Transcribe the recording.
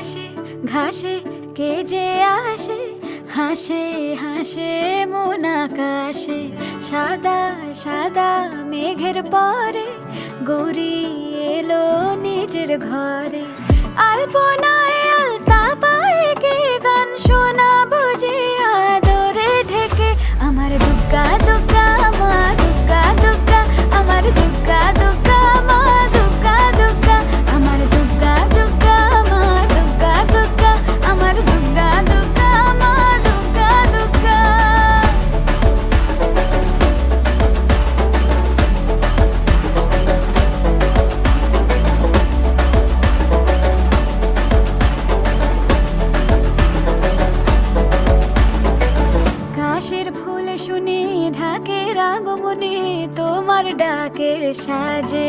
ঘাসে ঘাসে কে যে আসে, হাসে হাসে মন আকাশে। সাদা সাদা মেঘের পরে গৌরী এলো নিজের ঘরে। আলপনায় আলতা পায়ে কে গান শোনাবো যে আদরে ঢেকে। আমার দুগ্গা দুগ্গা মা দুগ্গা দুগ্গা, আমার দুগ্গা দুগ্গা মা দুগ্গা দুগ্গা, আমার দুগ্গা দুগ্গা মা দুগ্গা দুগ্গা, আমার দুগ্গা দুগ্গা মা দুগ্গা দুগ্গা। কাশের ফুল শুনি ঢাকের আগমনে, তোমার ডাকের সাজে